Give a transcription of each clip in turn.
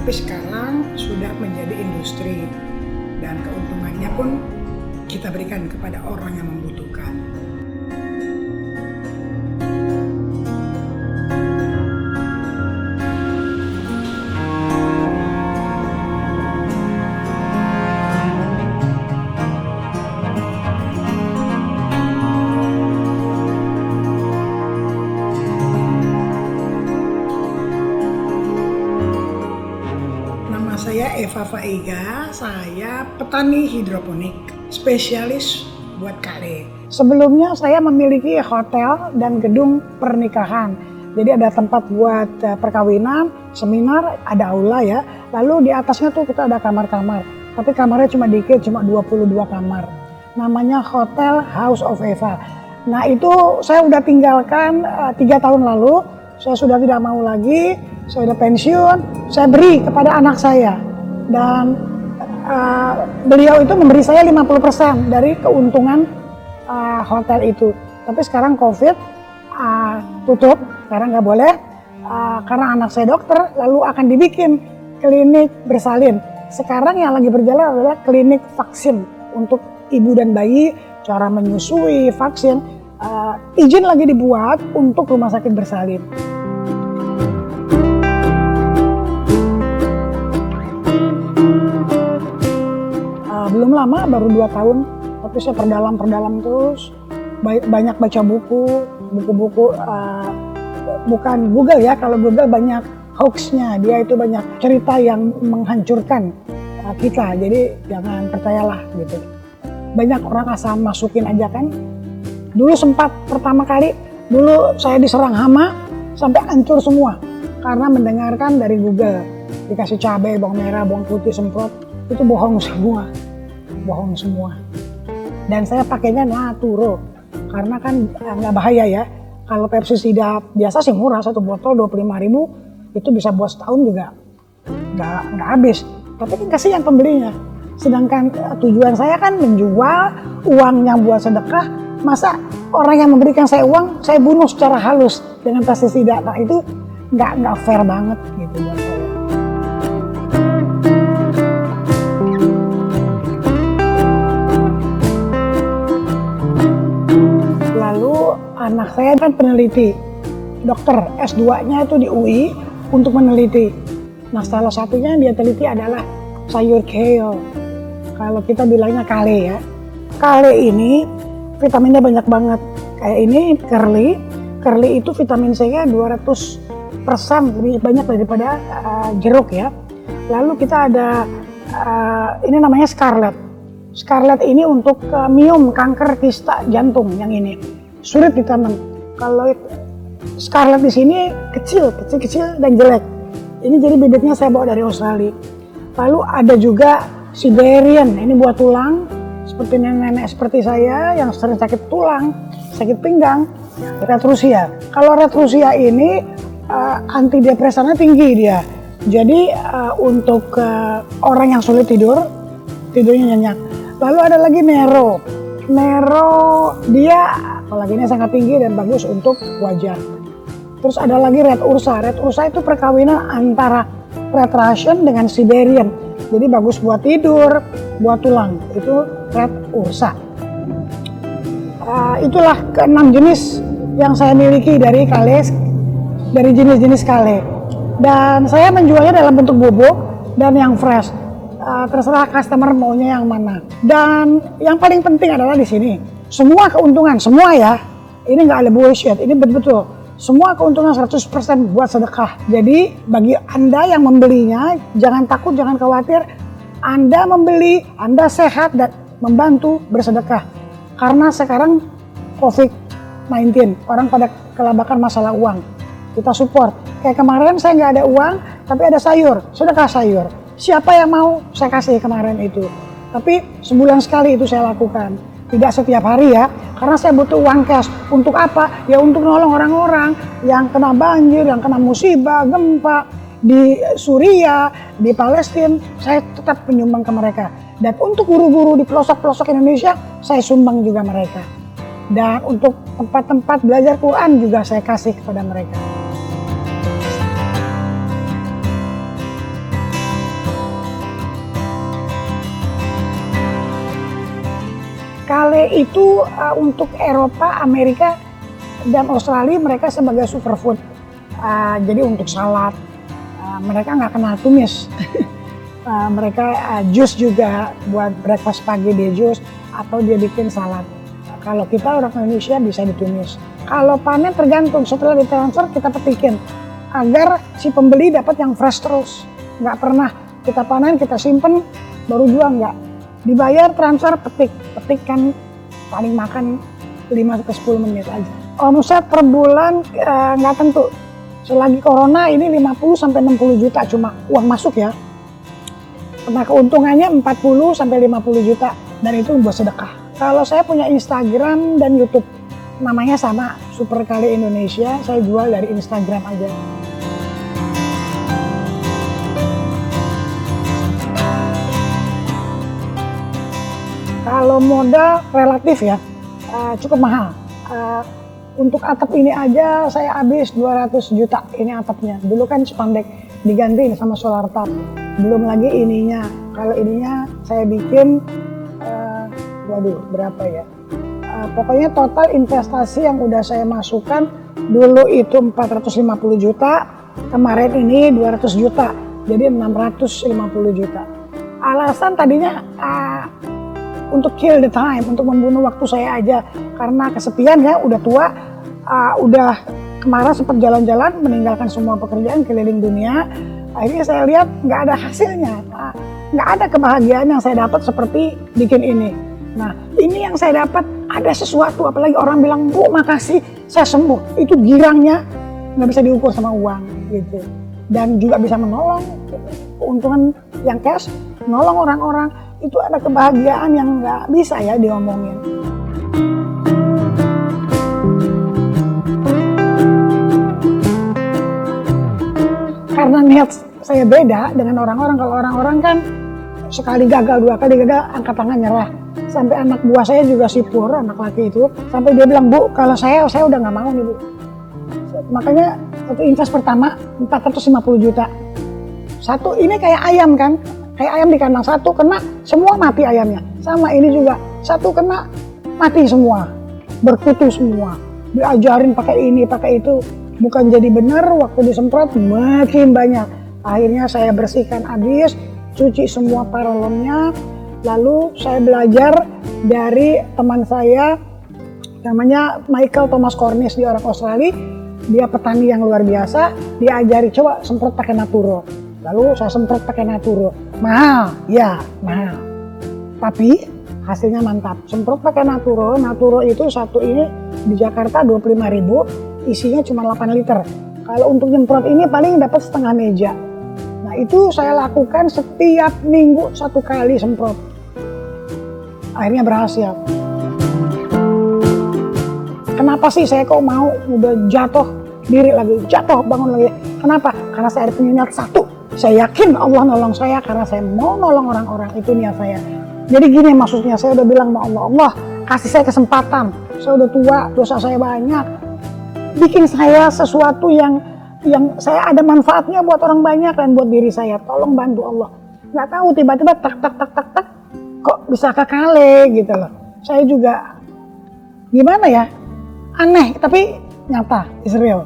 Tapi sekarang sudah menjadi industri dan keuntungannya pun kita berikan kepada orang yang membutuhkan. Saya Eva Faiga, saya petani hidroponik, spesialis buat kale. Sebelumnya saya memiliki hotel dan gedung pernikahan. Jadi ada tempat buat perkawinan, seminar, ada aula ya. Lalu di atasnya tuh kita ada kamar-kamar. Tapi kamarnya cuma dikit, cuma 22 kamar. Namanya Hotel House of Eva. Nah itu saya udah tinggalkan 3 tahun lalu. Saya sudah tidak mau lagi. Saya udah pensiun, saya beri kepada anak saya dan beliau itu memberi saya 50% dari keuntungan hotel itu. Tapi sekarang COVID tutup, sekarang nggak boleh karena anak saya dokter, lalu akan dibikin klinik bersalin. Sekarang yang lagi berjalan adalah klinik vaksin untuk ibu dan bayi, cara menyusui, vaksin, izin lagi dibuat untuk rumah sakit bersalin. Belum lama, baru 2 tahun, tapi saya perdalam terus, banyak baca buku bukan Google ya, kalau Google banyak hoaxnya, dia itu banyak cerita yang menghancurkan kita, jadi jangan percayalah gitu. Banyak orang asal masukin aja kan. Dulu sempat pertama kali, dulu saya diserang hama sampai hancur semua, karena mendengarkan dari Google, dikasih cabai, bawang merah, bawang putih, semprot, itu bohong semua. Dan saya pakainya naturo karena kan nggak bahaya ya. Kalau pestisida biasa sih murah, 1 botol 25.000 itu bisa buat setahun juga nggak habis. Tapi kan kasihan pembelinya. Sedangkan tujuan saya kan menjual uang yang buat sedekah. Masa orang yang memberikan saya uang saya bunuh secara halus dengan pestisida? Nah itu nggak fair banget gitu buat saya. Anak saya kan peneliti, dokter S2-nya itu di UI untuk meneliti. Nah salah satunya yang dia teliti adalah sayur kale. Kalau kita bilangnya kale ya. Kale ini vitaminnya banyak banget. Kayak ini curly itu vitamin C-nya 200% lebih banyak daripada jeruk ya. Lalu kita ada ini namanya scarlet. Scarlet ini untuk miom, kanker kista jantung yang ini. Sulit ditanam. Kalau scarlet di sini kecil dan jelek. Ini jadi bibitnya saya bawa dari Australia. Lalu ada juga Siberian, ini buat tulang, seperti nenek-nenek seperti saya yang sering sakit tulang, sakit pinggang. Red Rusia. Kalau Red Rusia ini antidepresannya tinggi dia. Jadi untuk orang yang sulit tidurnya nyenyak. Lalu ada lagi Nero dia kolagennya sangat tinggi dan bagus untuk wajah. Terus ada lagi Red Ursa. Red Ursa itu perkawinan antara Red Russian dengan Siberian. Jadi bagus buat tidur, buat tulang. Itu Red Ursa. Itulah ke-6 jenis yang saya miliki dari kale, dari jenis-jenis kale. Dan saya menjualnya dalam bentuk bubuk dan yang fresh. Terserah customer maunya yang mana. Dan yang paling penting adalah di sini. Semua keuntungan, semua ya, ini nggak ada bullshit, ini betul-betul. Semua keuntungan 100% buat sedekah. Jadi bagi Anda yang membelinya, jangan takut, jangan khawatir. Anda membeli, Anda sehat dan membantu bersedekah. Karena sekarang COVID-19, orang pada kelabakan masalah uang. Kita support. Kayak kemarin saya nggak ada uang, tapi ada sayur, sedekah sayur. Siapa yang mau, saya kasih kemarin itu. Tapi sebulan sekali itu saya lakukan. Tidak setiap hari ya, karena saya butuh uang cash. Untuk apa? Ya untuk nolong orang-orang yang kena banjir, yang kena musibah, gempa di Suriah, di Palestina. Saya tetap menyumbang ke mereka. Dan untuk guru-guru di pelosok-pelosok Indonesia, saya sumbang juga mereka. Dan untuk tempat-tempat belajar Quran juga saya kasih kepada mereka. Kale itu untuk Eropa, Amerika, dan Australia mereka sebagai superfood. Jadi untuk salad, mereka nggak kenal tumis. Mereka jus juga, buat breakfast pagi dia jus atau dia bikin salad. Kalau kita orang Indonesia bisa ditumis. Kalau panen tergantung, setelah ditransfer kita petikin agar si pembeli dapat yang fresh terus. Nggak pernah kita panen, kita simpen, baru jual, nggak. Dibayar transfer petik kan paling makan 5-10 menit aja. Omset per bulan nggak tentu. Selagi corona ini 50-60 juta cuma uang masuk ya. Nah keuntungannya 40-50 juta dan itu buat sedekah. Kalau saya punya Instagram dan YouTube, namanya sama, Super Kale Indonesia, saya jual dari Instagram aja. Kalau modal relatif ya, cukup mahal. Untuk atap ini aja saya habis 200 juta ini atapnya. Dulu kan spandek diganti sama solar tap. Belum lagi ininya. Kalau ininya saya bikin, berapa ya? Pokoknya total investasi yang udah saya masukkan dulu itu 450 juta, kemarin ini 200 juta, jadi 650 juta. Alasan tadinya untuk kill the time, untuk membunuh waktu saya aja, karena kesepian ya, udah tua, udah kemarin sempat jalan-jalan, meninggalkan semua pekerjaan keliling dunia. Akhirnya saya lihat nggak ada hasilnya, nggak ada kebahagiaan yang saya dapat seperti bikin ini. Nah ini yang saya dapat, ada sesuatu, apalagi orang bilang, Bu makasih saya sembuh, itu girangnya nggak bisa diukur sama uang gitu. Dan juga bisa menolong, keuntungan yang cash, menolong orang-orang, itu ada kebahagiaan yang nggak bisa ya diomongin. Karena niat saya beda dengan orang-orang. Kalau orang-orang kan sekali gagal, 2 kali gagal, angkat tangan nyerah. Sampai anak buah saya juga sipur, anak laki itu, sampai dia bilang, Bu kalau saya udah nggak mau nih Bu. Makanya waktu invest pertama 450 juta. Satu ini kayak ayam kan, kayak ayam di kandang, satu kena semua mati ayamnya. Sama ini juga, satu kena mati semua, berkutu semua. Diajarin pakai ini, pakai itu, bukan jadi benar, waktu disemprot makin banyak. Akhirnya saya bersihkan habis, cuci semua paralonnya, lalu saya belajar dari teman saya namanya Michael Thomas Cornish di orang Australia. Dia petani yang luar biasa, dia ajari coba semprot pakai Naturo. Lalu saya semprot pakai Naturo. Mahal, ya mahal. Tapi hasilnya mantap. Semprot pakai Naturo, Naturo itu satu ini di Jakarta 25.000, isinya cuma 8 liter. Kalau untuk nyemprot ini paling dapat setengah meja. Nah itu saya lakukan setiap minggu 1 kali semprot. Akhirnya berhasil. Kenapa sih saya kok mau udah jatuh diri lagi, jatuh bangun lagi? Kenapa? Karena saya ada niat satu. Saya yakin Allah nolong saya karena saya mau nolong orang-orang, itu niat saya. Jadi gini maksudnya, saya udah bilang sama Allah, Allah kasih saya kesempatan. Saya udah tua, dosa saya banyak. Bikin saya sesuatu yang saya ada manfaatnya buat orang banyak dan buat diri saya. Tolong bantu Allah. Nggak tahu tiba-tiba tak kok bisa ke Kale gitu loh. Saya juga gimana ya? Aneh tapi nyata, is real.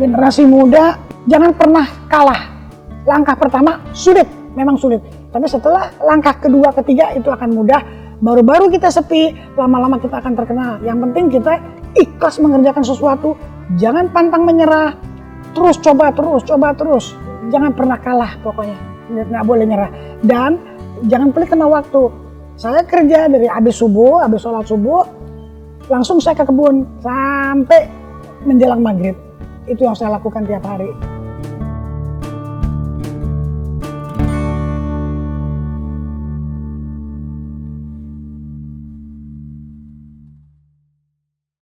Generasi muda jangan pernah kalah. Langkah pertama sulit, memang sulit. Tapi setelah langkah kedua, ketiga itu akan mudah. Baru-baru kita sepi, lama-lama kita akan terkenal. Yang penting kita ikhlas mengerjakan sesuatu. Jangan pantang menyerah. Terus coba terus. Jangan pernah kalah pokoknya. Nggak boleh nyerah. Dan jangan pelit sama waktu. Saya kerja dari habis sholat subuh, langsung saya ke kebun sampai menjelang maghrib. Itu yang saya lakukan tiap hari.